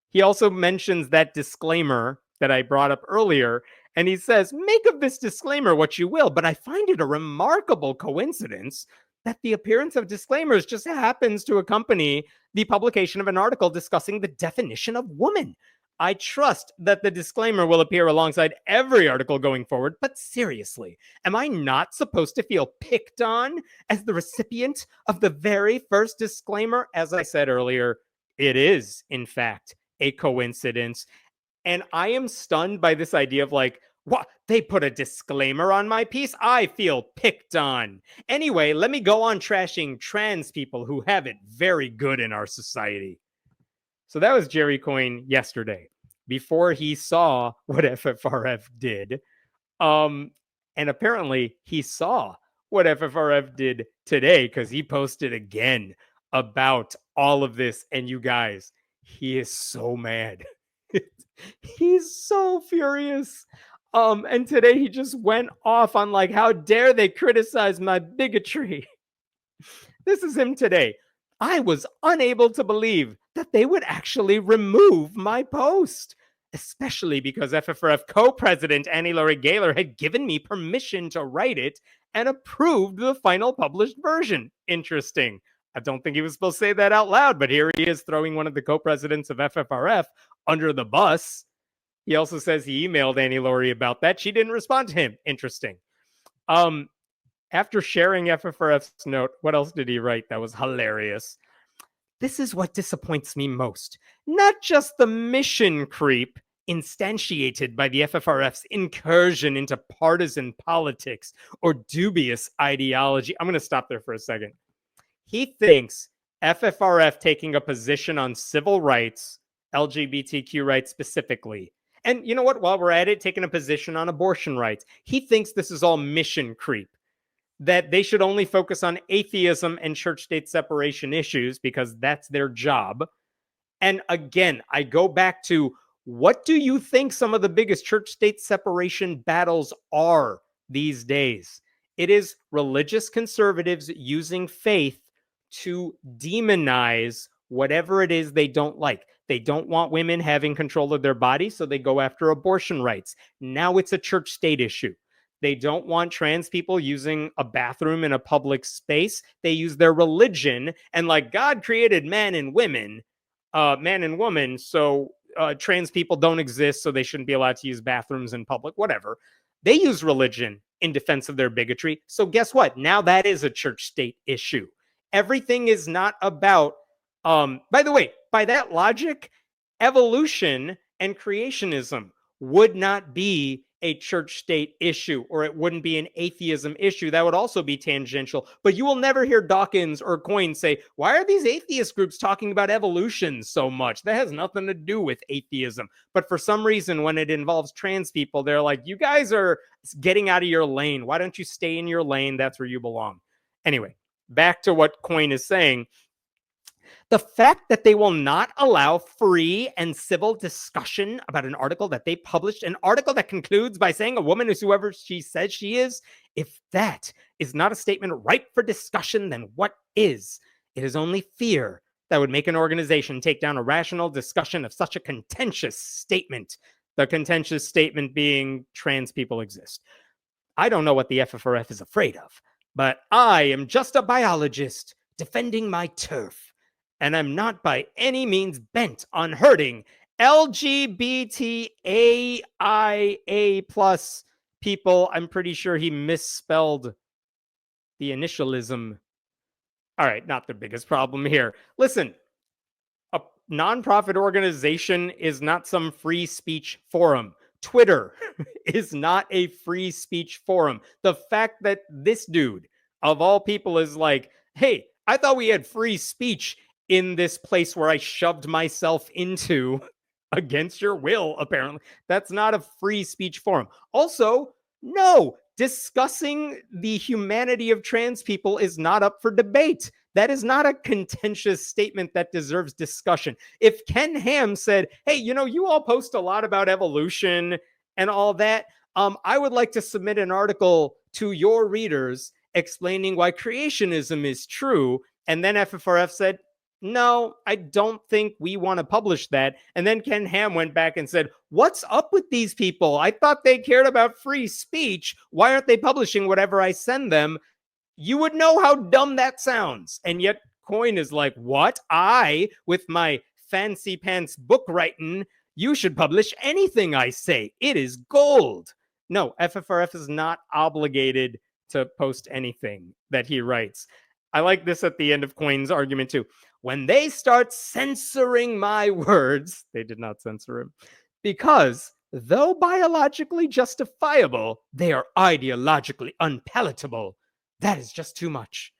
He also mentions that disclaimer that I brought up earlier, and he says, make of this disclaimer what you will, but I find it a remarkable coincidence that the appearance of disclaimers just happens to accompany the publication of an article discussing the definition of woman. I trust that the disclaimer will appear alongside every article going forward, but seriously, am I not supposed to feel picked on as the recipient of the very first disclaimer? As I said earlier, it is, in fact, a coincidence. And I am stunned by this idea of what? They put a disclaimer on my piece? I feel picked on. Anyway, let me go on trashing trans people who have it very good in our society. So that was Jerry Coyne yesterday, before he saw what FFRF did. And apparently he saw what FFRF did today because he posted again about all of this. And you guys, he is so mad. He's so furious. And today he just went off on like, how dare they criticize my bigotry? This is him today. I was unable to believe that they would actually remove my post, especially because FFRF co-president Annie Laurie Gaylor had given me permission to write it and approved the final published version. Interesting. I don't think he was supposed to say that out loud, but here he is throwing one of the co-presidents of FFRF under the bus. He also says he emailed Annie Laurie about that. She didn't respond to him. Interesting. After sharing FFRF's note, what else did he write that was hilarious? This is what disappoints me most. Not just the mission creep instantiated by the FFRF's incursion into partisan politics or dubious ideology. I'm going to stop there for a second. He thinks FFRF taking a position on civil rights, LGBTQ rights specifically, and you know what, while we're at it, taking a position on abortion rights, he thinks this is all mission creep, that they should only focus on atheism and church-state separation issues because that's their job. And again, I go back to, what do you think some of the biggest church-state separation battles are these days? It is religious conservatives using faith to demonize whatever it is they don't like. They don't want women having control of their bodies, so they go after abortion rights. Now it's a church-state issue. They don't want trans people using a bathroom in a public space. They use their religion, and like God created man and women, man and woman, so trans people don't exist, so they shouldn't be allowed to use bathrooms in public, whatever. They use religion in defense of their bigotry. So guess what? Now that is a church-state issue. Everything is not about, by the way, by that logic, evolution and creationism would not be a church-state issue, or it wouldn't be an atheism issue. That would also be tangential. But you will never hear Dawkins or Coyne say, why are these atheist groups talking about evolution so much? That has nothing to do with atheism. But for some reason, when it involves trans people, they're like, you guys are getting out of your lane. Why don't you stay in your lane? That's where you belong. Anyway, back to what Coyne is saying. The fact that they will not allow free and civil discussion about an article that they published, an article that concludes by saying a woman is whoever she says she is, if that is not a statement ripe for discussion, then what is? It is only fear that would make an organization take down a rational discussion of such a contentious statement. The contentious statement being trans people exist. I don't know what the FFRF is afraid of, but I am just a biologist defending my turf. And I'm not by any means bent on hurting LGBTAIA plus people. I'm pretty sure he misspelled the initialism. All right, not the biggest problem here. Listen, a nonprofit organization is not some free speech forum. Twitter is not a free speech forum. The fact that this dude, of all people, is like, hey, I thought we had free speech in this place where I shoved myself into against your will, apparently. That's not a free speech forum. Also, no, discussing the humanity of trans people is not up for debate. That is not a contentious statement that deserves discussion. If Ken Ham said, hey, you know, you all post a lot about evolution and all that, I would like to submit an article to your readers explaining why creationism is true. And then FFRF said, no, I don't think we want to publish that. And then Ken Ham went back and said, what's up with these people? I thought they cared about free speech. Why aren't they publishing whatever I send them? You would know how dumb that sounds. And yet Coyne is like, what? I, with my fancy pants book writing, you should publish anything I say. It is gold. No, FFRF is not obligated to post anything that he writes. I like this at the end of Coyne's argument too. When they start censoring my words, they did not censor him, because though biologically justifiable, they are ideologically unpalatable. That is just too much.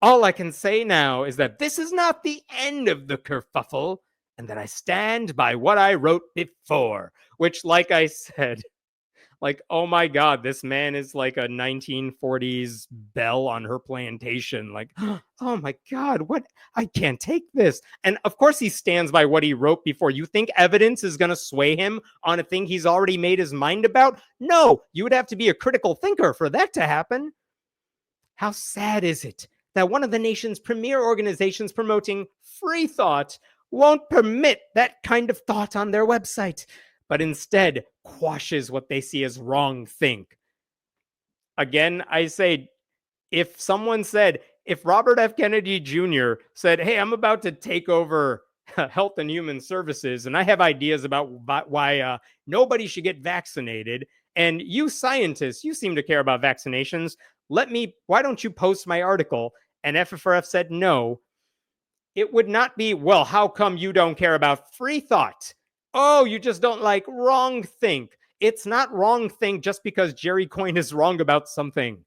All I can say now is that this is not the end of the kerfuffle, and that I stand by what I wrote before, which, like I said, Like, oh my God, this man is like a 1940s belle on her plantation. Like, oh my God, what? I can't take this. And of course, he stands by what he wrote before. You think evidence is going to sway him on a thing he's already made his mind about? No, you would have to be a critical thinker for that to happen. How sad is it that one of the nation's premier organizations promoting free thought won't permit that kind of thought on their website, but instead quashes what they see as wrong think? Again, I say, if someone said, if Robert F. Kennedy Jr. said, hey, I'm about to take over Health and Human Services, and I have ideas about why nobody should get vaccinated, and you scientists, you seem to care about vaccinations, why don't you post my article? And FFRF said no. It would not be, well, how come you don't care about free thought? Oh, you just don't like wrong think. It's not wrong think just because Jerry Coyne is wrong about something.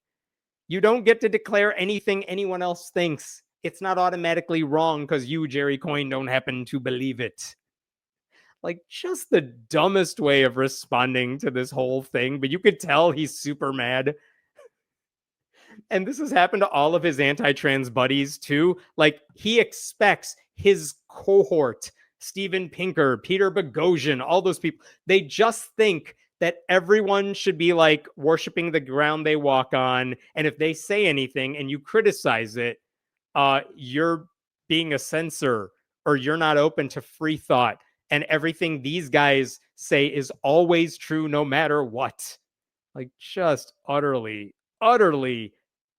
You don't get to declare anything anyone else thinks. It's not automatically wrong because you, Jerry Coyne, don't happen to believe it. Like, just the dumbest way of responding to this whole thing, but you could tell he's super mad. And this has happened to all of his anti-trans buddies too. Like, he expects his cohort, Steven Pinker, Peter Boghossian, all those people, they just think that everyone should be like worshiping the ground they walk on. And if they say anything and you criticize it, you're being a censor, or you're not open to free thought. And everything these guys say is always true no matter what. Like, just utterly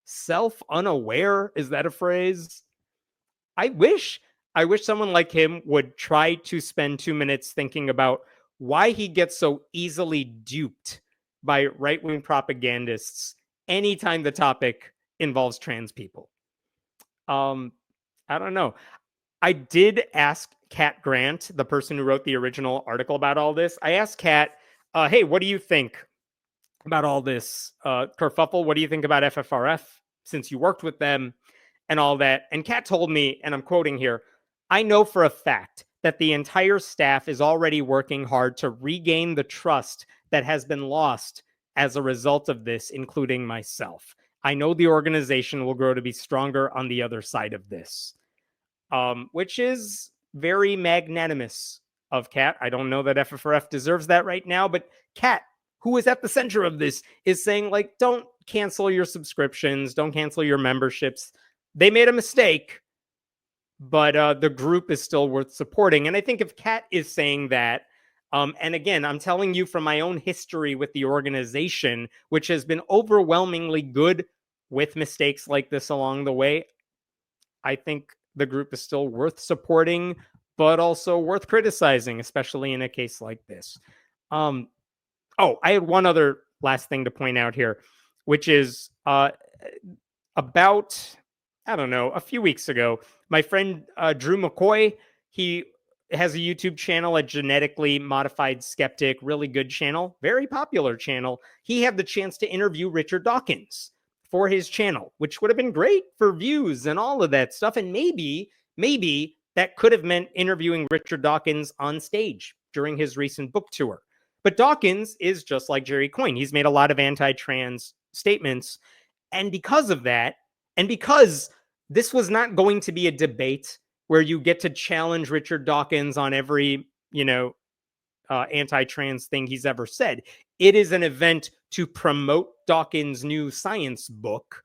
self-unaware. Is that a phrase? I wish someone like him would try to spend 2 minutes thinking about why he gets so easily duped by right-wing propagandists anytime the topic involves trans people. I don't know. I did ask Kat Grant, the person who wrote the original article about all this. I asked Kat, hey, what do you think about all this kerfuffle? What do you think about FFRF, since you worked with them and all that? And Kat told me, and I'm quoting here, I know for a fact that the entire staff is already working hard to regain the trust that has been lost as a result of this, including myself. I know the organization will grow to be stronger on the other side of this, which is very magnanimous of Kat. I don't know that FFRF deserves that right now, but Kat, who is at the center of this, is saying, like, don't cancel your subscriptions, don't cancel your memberships. They made a mistake, but the group is still worth supporting. And I think if Kat is saying that, and again, I'm telling you from my own history with the organization, which has been overwhelmingly good with mistakes like this along the way, I think the group is still worth supporting, but also worth criticizing, especially in a case like this. Oh, I had one other last thing to point out here, which is about, I don't know, a few weeks ago, my friend Drew McCoy, he has a YouTube channel, a genetically modified skeptic, really good channel, very popular channel. He had the chance to interview Richard Dawkins for his channel, which would have been great for views and all of that stuff. And maybe that could have meant interviewing Richard Dawkins on stage during his recent book tour. But Dawkins is just like Jerry Coyne. He's made a lot of anti-trans statements. And because of that, and because this was not going to be a debate where you get to challenge Richard Dawkins on every, anti-trans thing he's ever said, it is an event to promote Dawkins' new science book.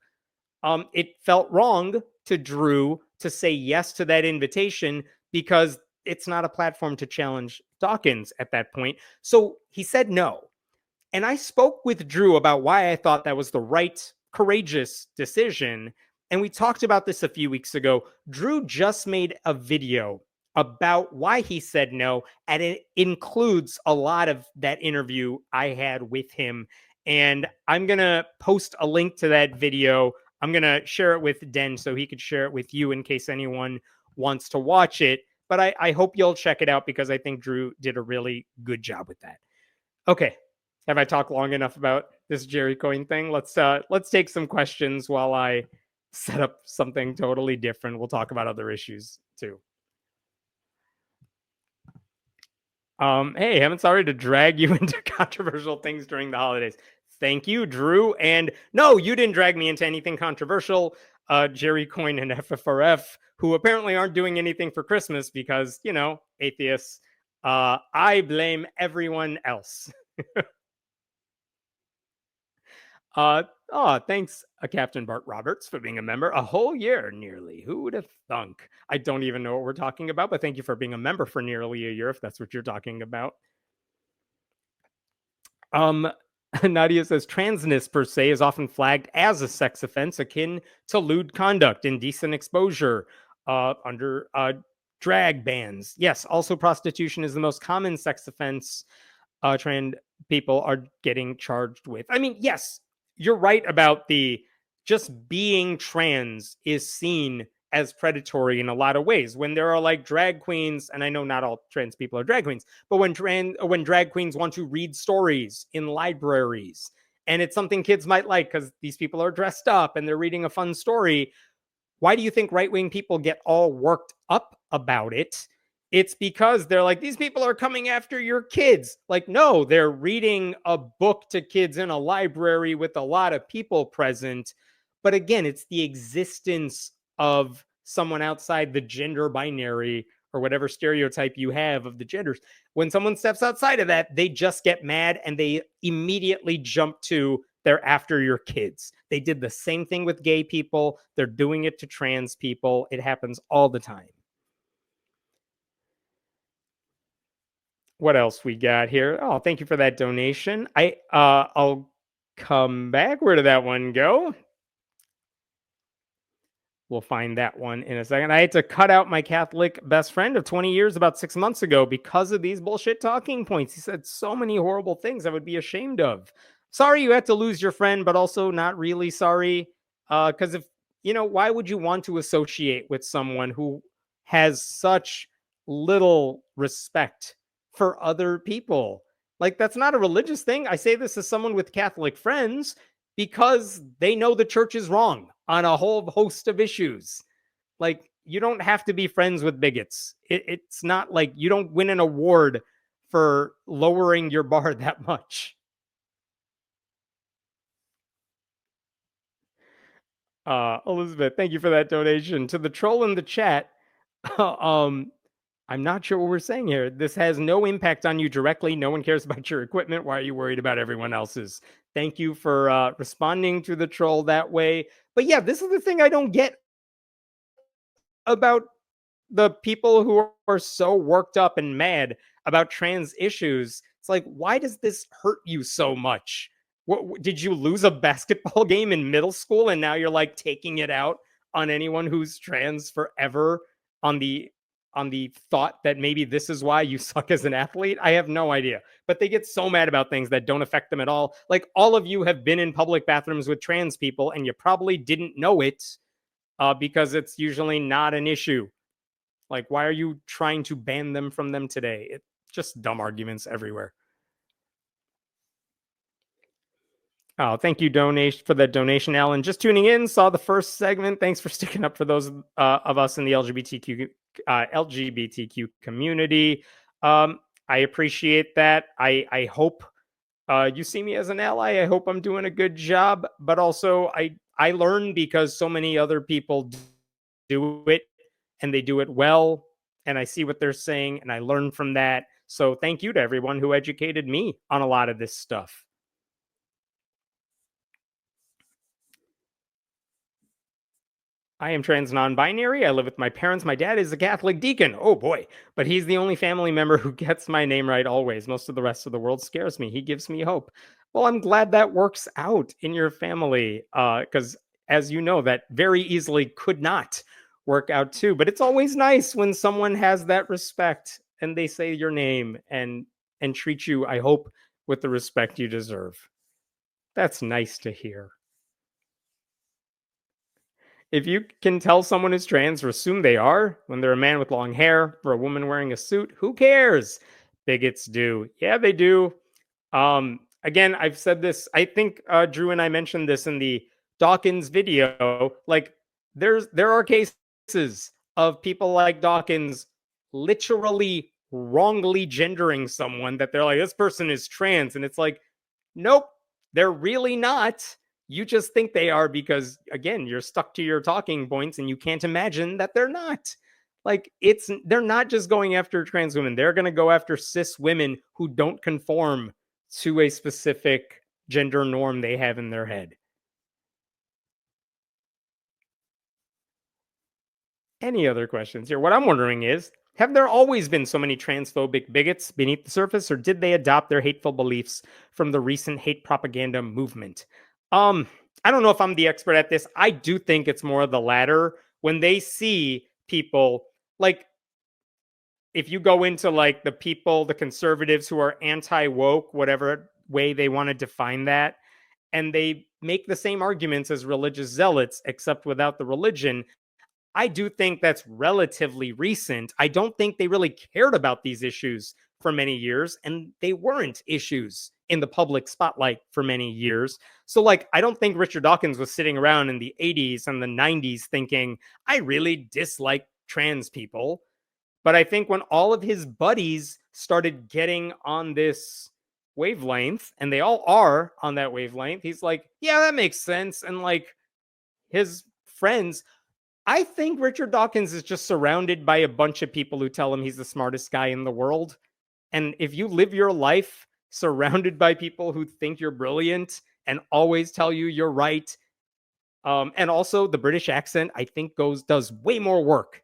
It felt wrong to Drew to say yes to that invitation because it's not a platform to challenge Dawkins at that point. So he said no. And I spoke with Drew about why I thought that was the right, courageous decision. And we talked about this a few weeks ago. Drew just made a video about why he said no, and it includes a lot of that interview I had with him. And I'm going to post a link to that video. I'm going to share it with Den so he could share it with you in case anyone wants to watch it. But I hope you'll check it out because I think Drew did a really good job with that. Okay. Have I talked long enough about this Jerry Coyne thing? Let's take some questions while I set up something totally different. We'll talk about other issues too. Hey, I'm sorry to drag you into controversial things during the holidays. Thank you, Drew. And no, you didn't drag me into anything controversial. Jerry Coyne and FFRF, who apparently aren't doing anything for Christmas because, atheists. I blame everyone else. Thanks, Captain Bart Roberts, for being a member. A whole year, nearly. Who would have thunk? I don't even know what we're talking about, but thank you for being a member for nearly a year, if that's what you're talking about. Um, Nadia says transness per se is often flagged as a sex offense akin to lewd conduct, indecent exposure, under drag bans. Yes, also prostitution is the most common sex offense trans people are getting charged with. I mean, yes, you're right about the just being trans is seen as predatory in a lot of ways. When there are like drag queens, and I know not all trans people are drag queens, but when drag queens want to read stories in libraries, and it's something kids might like because these people are dressed up and they're reading a fun story, why do you think right wing people get all worked up about it? It's because they're like, these people are coming after your kids. Like, no, they're reading a book to kids in a library with a lot of people present. But again, it's the existence of someone outside the gender binary or whatever stereotype you have of the genders. When someone steps outside of that, they just get mad and they immediately jump to they're after your kids. They did the same thing with gay people. They're doing it to trans people. It happens all the time. What else we got here? Oh, thank you for that donation. I'll come back. Where did that one go? We'll find that one in a second. I had to cut out my Catholic best friend of 20 years about 6 months ago because of these bullshit talking points. He said so many horrible things I would be ashamed of. Sorry you had to lose your friend, but also not really sorry. Because if, why would you want to associate with someone who has such little respect for other people? Like, that's not a religious thing. I say this as someone with Catholic friends because they know the church is wrong on a whole host of issues. Like, you don't have to be friends with bigots. It's not like you don't win an award for lowering your bar that much. Elizabeth, thank you for that donation. To the troll in the chat, um, I'm not sure what we're saying here. This has no impact on you directly. No one cares about your equipment. Why are you worried about everyone else's? Thank you for responding to the troll that way. But yeah, this is the thing I don't get about the people who are so worked up and mad about trans issues. It's like, why does this hurt you so much? What did you lose a basketball game in middle school and now you're like taking it out on anyone who's trans forever on the thought that maybe this is why you suck as an athlete? I have no idea. But they get so mad about things that don't affect them at all. Like, all of you have been in public bathrooms with trans people and you probably didn't know it because it's usually not an issue. Like, why are you trying to ban them from them today? It's just dumb arguments everywhere. Oh, thank you donation for the donation, Alan. Just tuning in, saw the first segment. Thanks for sticking up for those of us in the LGBTQ community. I appreciate that. I hope you see me as an ally. I hope I'm doing a good job, but also I learn because so many other people do it and they do it well, and I see what they're saying and I learn from that. So thank you to everyone who educated me on a lot of this stuff. I am trans non binary. I live with my parents. My dad is a Catholic deacon. Oh boy. But he's the only family member who gets my name right always. Most of the rest of the world scares me. He gives me hope. Well, I'm glad that works out in your family. Because as you know, that very easily could not work out too. But it's always nice when someone has that respect and they say your name and treat you, I hope, with the respect you deserve. That's nice to hear. If you can tell someone is trans or assume they are when they're a man with long hair or a woman wearing a suit, who cares? Bigots do. Yeah, they do. Again, I've said this. I think Drew and I mentioned this in the Dawkins video. Like, there are cases of people like Dawkins literally wrongly gendering someone that they're like, this person is trans. And it's like, nope, they're really not. You just think they are because, again, you're stuck to your talking points and you can't imagine that they're not. Like, they're not just going after trans women. They're going to go after cis women who don't conform to a specific gender norm they have in their head. Any other questions here? What I'm wondering is, have there always been so many transphobic bigots beneath the surface, or did they adopt their hateful beliefs from the recent hate propaganda movement? Um, I don't know if I'm the expert at this. I do think it's more of the latter. When they see people like, if you go into like the people, the conservatives who are anti-woke, whatever way they want to define that, and they make the same arguments as religious zealots, except without the religion, I do think that's relatively recent. I don't think they really cared about these issues for many years, and they weren't issues in the public spotlight for many years. So, like, I don't think Richard Dawkins was sitting around in the 80s and the 90s thinking, I really dislike trans people. But I think when all of his buddies started getting on this wavelength, and they all are on that wavelength, he's like, yeah, that makes sense. And like his friends, I think Richard Dawkins is just surrounded by a bunch of people who tell him he's the smartest guy in the world. And if you live your life surrounded by people who think you're brilliant and always tell you you're right, and also the British accent, I think does way more work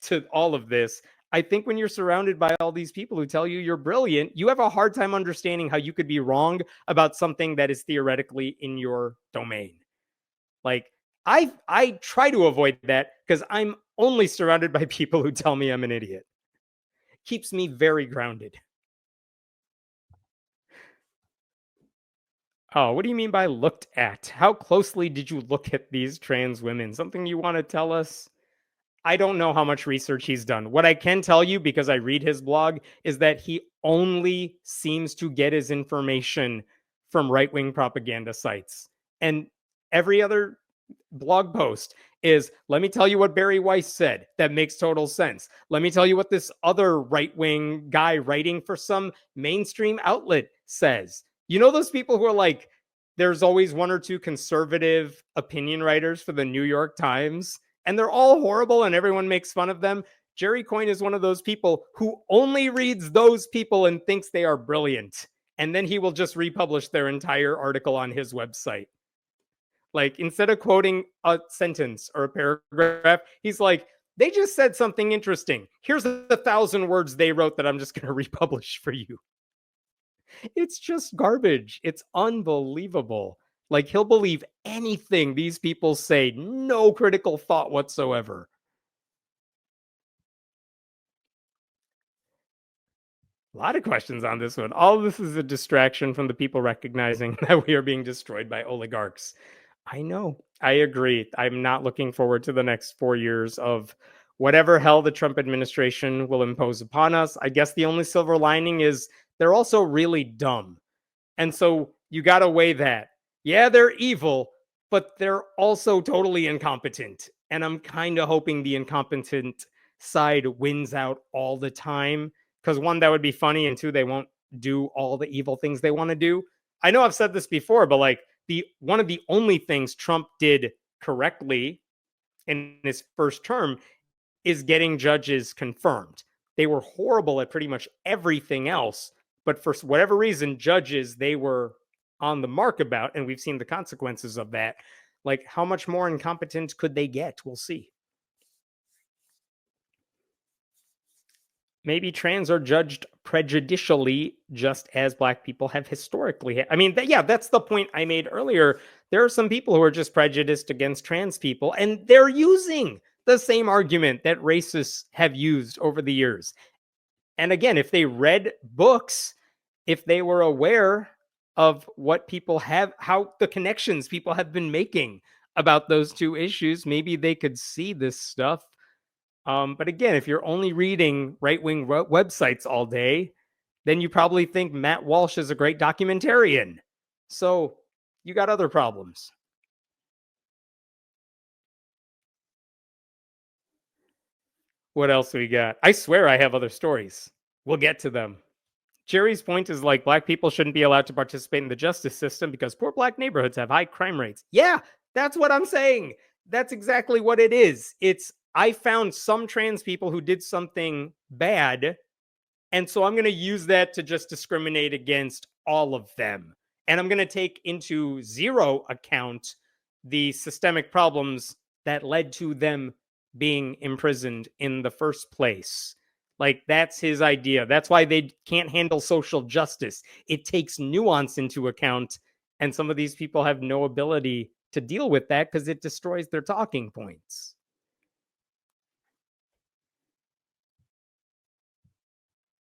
to all of this. I think when you're surrounded by all these people who tell you you're brilliant, you have a hard time understanding how you could be wrong about something that is theoretically in your domain. Like, I try to avoid that because I'm only surrounded by people who tell me I'm an idiot. Keeps me very grounded. Oh, what do you mean by looked at? How closely did you look at these trans women? Something you want to tell us? I don't know how much research he's done. What I can tell you, because I read his blog, is that he only seems to get his information from right wing propaganda sites. And every other blog post is, let me tell you what Barry Weiss said. That makes total sense. Let me tell you what this other right wing guy writing for some mainstream outlet says. You know, those people who are like, there's always one or two conservative opinion writers for the New York Times, and they're all horrible and everyone makes fun of them. Jerry Coyne is one of those people who only reads those people and thinks they are brilliant. And then he will just republish their entire article on his website. Like, instead of quoting a sentence or a paragraph, he's like, they just said something interesting. Here's 1,000 words they wrote that I'm just going to republish for you. It's just garbage. It's unbelievable. Like, he'll believe anything these people say, no critical thought whatsoever. A lot of questions on this one. All of this is a distraction from the people recognizing that we are being destroyed by oligarchs. I know. I agree. I'm not looking forward to the next 4 years of whatever hell the Trump administration will impose upon us. I guess the only silver lining is they're also really dumb. And so you got to weigh that. Yeah, they're evil, but they're also totally incompetent. And I'm kind of hoping the incompetent side wins out all the time. Because one, that would be funny. And two, they won't do all the evil things they want to do. I know I've said this before, but like the one of the only things Trump did correctly in his first term is getting judges confirmed. They were horrible at pretty much everything else, but for whatever reason, judges they were on the mark about, and we've seen the consequences of that. Like, how much more incompetent could they get? We'll see. Maybe trans are judged prejudicially just as black people have historically. I mean, yeah, that's the point I made earlier. There are some people who are just prejudiced against trans people, and they're using the same argument that racists have used over the years. And again, if they read books, if they were aware of what people have, how the connections people have been making about those two issues, maybe they could see this stuff. But again, if you're only reading right wing websites all day, then you probably think Matt Walsh is a great documentarian. So you got other problems. What else we got? I swear I have other stories. We'll get to them. Jerry's point is like black people shouldn't be allowed to participate in the justice system because poor black neighborhoods have high crime rates. Yeah, that's what I'm saying. That's exactly what it is. It's I found some trans people who did something bad, and so I'm going to use that to just discriminate against all of them. And I'm going to take into zero account the systemic problems that led to them being imprisoned in the first place. Like, that's his idea. That's why they can't handle social justice. It takes nuance into account. And some of these people have no ability to deal with that because it destroys their talking points.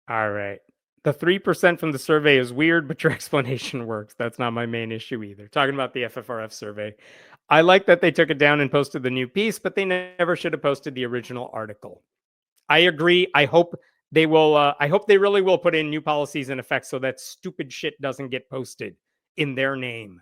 All right. The 3% from the survey is weird, but your explanation works. That's not my main issue either. Talking about the FFRF survey. I like that they took it down and posted the new piece, but they never should have posted the original article. I agree. I hope they will. I hope they really will put in new policies in effect so that stupid shit doesn't get posted in their name.